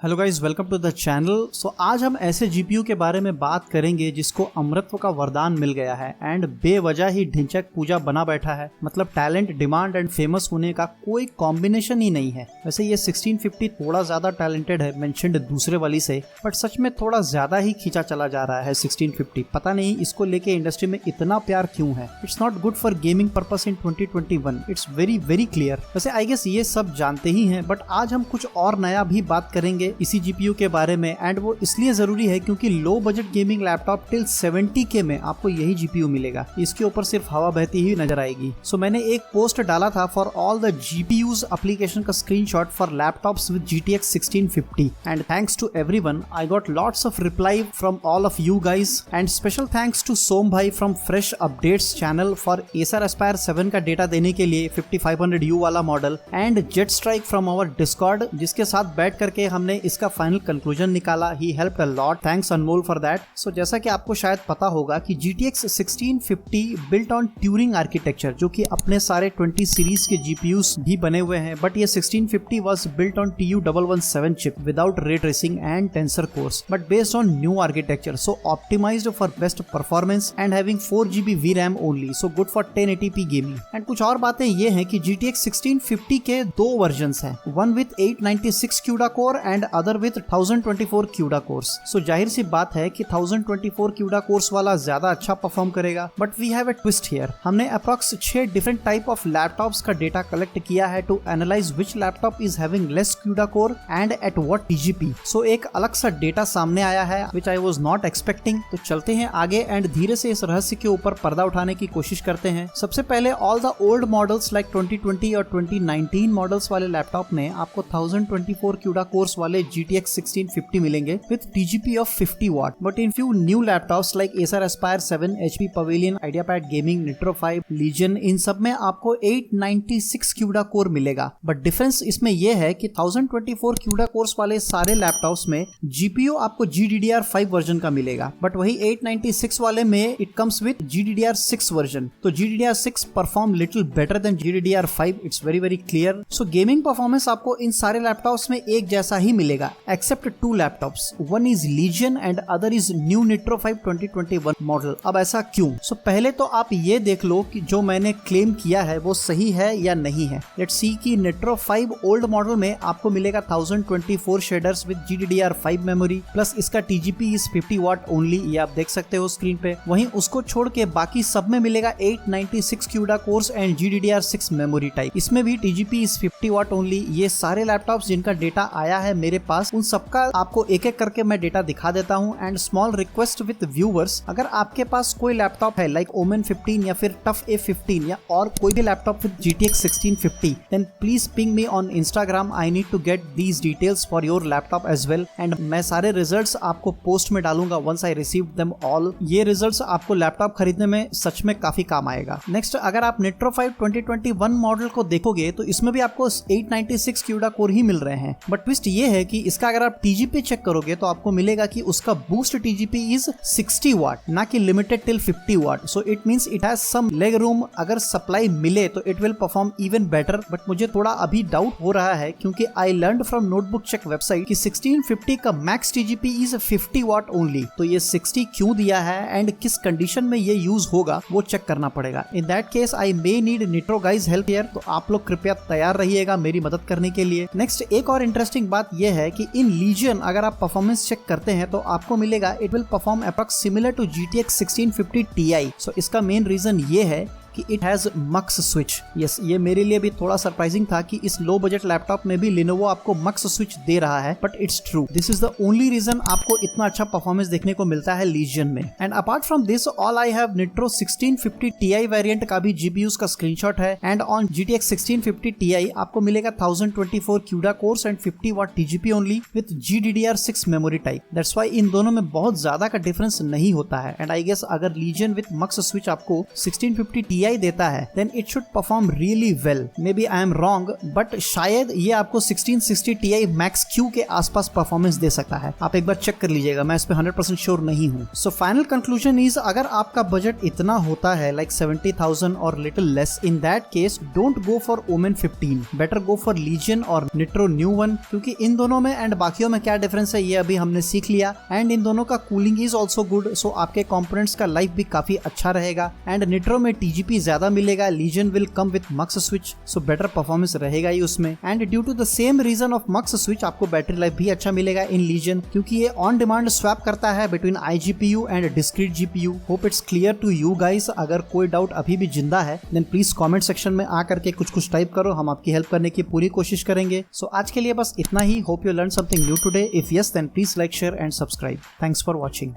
Hello guys, welcome to the channel. आज हम ऐसे जीपीयू के बारे में बात करेंगे जिसको अमृतत्व का वरदान मिल गया है एंड बेवजह ही ढिंचैक पूजा बना बैठा है। मतलब टैलेंट, डिमांड एंड फेमस होने का कोई कॉम्बिनेशन ही नहीं है। वैसे ये 1650 थोड़ा ज्यादा टैलेंटेड है मेंशन्ड दूसरे वाली से, बट सच में थोड़ा ज्यादा ही खींचा चला जा रहा है 1650। पता नहीं इसको लेके इंडस्ट्री में इतना प्यार क्यों है। It's not good for gaming purpose in 2021। It's very very clear. वैसे आई गेस ये सब जानते ही हैं, बट आज हम कुछ और नया भी बात करेंगे इसी जीपीयू के बारे में। एंड वो इसलिए जरूरी है क्योंकि low budget gaming laptop till 70K में आपको यही जीपीयू मिलेगा। इसके ऊपर सिर्फ हवा बहती ही नजर आएगी। मैंने एक पोस्ट डाला था for all the GPUs application का screenshot for laptops with GTX 1650 and thanks to everyone I got lots of reply from all of you guys. And special thanks to Som भाई from fresh updates channel for Acer Aspire 7 का data देने के लिए 5500U वाला model, and jet strike from our discord जिसके साथ बैठ करके हमने इसका फाइनल कंक्लूजन निकाला। He helped a lot, thanks Anmol for that. जैसा कि आपको शायद पता होगा कि GTX 1650 built on Turing architecture, जो कि अपने सारे 20 सीरीज के जीपीयूज भी बने हुए हैं, बट ये 1650 was built on TU117 chip without ray tracing and tensor cores, but based on new architecture, so optimised for best performance and having 4GB VRAM only, so good for 1080p gaming. And कुछ और बातें ये हैं कि GTX 1650 के दो versions हैं, one with 896 CUDA core and other with 1024 CUDA course. जाहिर सी बात है कि 1024 CUDA कोर्स वाला ज्यादा अच्छा परफॉर्म करेगा, but we have a twist here. हमने approx 6 different type of laptops का डेटा कलेक्ट किया है to analyze which laptop is having less CUDA core and at what TGP। एक अलग सा डेटा सामने आया है which I was not expecting. तो चलते हैं आगे एंड धीरे से इस रहस्य के ऊपर पर्दा उठाने की कोशिश करते हैं। सबसे पहले all the old models like 2020 और 2019 मॉडल्स वाले लैपटॉप में आपको 1024 CUDA कोर्स वाले GTX 1650 मिलेंगे with TGP of 50 watt, but in few new laptops like Acer Aspire 7, HP Pavilion, IdeaPad Gaming, Nitro 5, Legion, इन सब में आपको 896 CUDA कोर मिलेगा। बट डिफरेंस इसमें यह है कि 1024 CUDA कोर्स वाले सारे लैपटॉप्स में GPU आपको GDDR5 वर्जन का मिलेगा, बट वही 896 वाले में it comes with GDDR6 version. तो GDDR6 perform little better than GDDR5, it's very very clear. Gaming performance आपको इन सारे लैपटॉप्स में एक जैसा ही मिलेगा except two laptops. One is Legion and other is new Nitro 5 2021 model. अब ऐसा क्यों? पहले तो आप ये देख लो कि जो मैंने क्लेम किया है वो सही है या नहीं है। लेट्स सी कि Nitro 5 ओल्ड मॉडल में आपको मिलेगा 1024 shaders with GDDR5 memory plus इसका TGP इज 50 वाट ओनली, ये आप देख सकते हो स्क्रीन पे। वहीं उसको छोड़ के बाकी सब में मिलेगा 896 CUDA cores and GDDR6 memory type, इसमें भी TGP इज 50 वाट ओनली। ये सारे लैपटॉप्स जिनका डेटा आया है मेरे पास, उन सबका आपको एक एक करके मैं डेटा दिखा देता हूं। And small request with viewers, अगर आपके पास कोई लैपटॉप है लाइक ओमेन 15 या फिर टफ A15 या और कोई भी laptop with GTX 1650, then please ping me on Instagram। I need to get these details for your laptop as well, and मैं सारे रिजल्ट्स आपको पोस्ट में डालूंगा once I receive them all. ये रिजल्ट्स आपको लैपटॉप खरीदने में सच में काफी काम आएगा। नेक्स्ट, अगर आप Nitro 5 2021 मॉडल को देखोगे तो इसमें भी आपको 896 CUDA कोर ही मिल रहे हैं, बट ट्विस्ट ये है कि इसका अगर आप TGP चेक करोगे तो आपको मिलेगा कि उसका बूस्ट TGP इज 60 वाट, ना कि limited till 50 watt. So it means it has some leg room. अगर सप्लाई मिले तो it will perform even better, but मुझे थोड़ा अभी डाउट हो रहा है क्योंकि I learned from notebook check website कि 1650 का max TGP is 50 watt only. तो ये 60 क्यों दिया है एंड किस कंडीशन में ये यूज होगा वो चेक करना पड़ेगा। इन that case I may need Nitro guys help here, तो आप लोग कृपया तैयार रहिएगा मेरी मदद करने के लिए। नेक्स्ट, एक और इंटरेस्टिंग बात यह है कि इन लीजियन अगर आप परफॉर्मेंस चेक करते हैं तो आपको मिलेगा it will perform approx similar to GTX 1650 Ti। इसका मेन रीजन ये है कि it has mux switch. Yes, ये मेरे लिए भी थोड़ा सरप्राइजिंग था कि इस लो बजट लैपटॉप में भी Lenovo आपको मक्स स्विच दे रहा है, but it's true. This is the only reason आपको इतना अच्छा परफॉर्मेंस देखने को मिलता है लीजियन में। And apart from this all I have Nitro 1650 Ti variant का भी GPUs का स्क्रीनशॉट है। एंड ऑन GTX 1650 Ti आपको मिलेगा 1024 CUDA cores and 50 watt TGP only with GDDR6 memory type. That's why इन दोनों में बहुत ज्यादा का डिफरेंस नहीं होता है। एंड आई गेस अगर लीजियन विद मक्स स्विच आपको 1650 Ti Ti देता है then it should perform really well. Maybe I am wrong but शायद ये आपको 1660 Ti Max Q के आसपास परफॉर्मेंस दे सकता है। आप एक बार चेक कर लीजिएगा, मैं इस पे 100% श्योर नहीं हूँ। सो फाइनल कंक्लूजन इज अगर आपका बजट इतना होता है लाइक 70,000 और little less, in that case don't go for Omen 15, better go for Legion और निट्रो न्यू वन, क्योंकि इन दोनों में एंड बाकियों में क्या डिफरेंस है ये अभी हमने सीख लिया। एंड इन दोनों का कूलिंग इज ऑल्सो गुड, सो आपके कंपोनेंट्स का लाइफ भी काफी अच्छा रहेगा। एंड निट्रो में TGP ज्यादा मिलेगा, Legion will come with mux switch, so better performance रहेगा ही उसमें। And due to the same reason of mux switch आपको बैटरी लाइफ भी अच्छा मिलेगा इन लीजियन, क्योंकि ये ऑन डिमांड स्वैप करता है between iGPU and discrete GPU। Hope it's clear to you guys. अगर कोई डाउट अभी भी जिंदा है देन प्लीज कमेंट सेक्शन में आकर के कुछ टाइप करो, हम आपकी हेल्प करने की पूरी कोशिश करेंगे। सो आज के लिए बस इतना ही। Hope you learn something new today. If yes then please like, share and subscribe. Thanks for watching.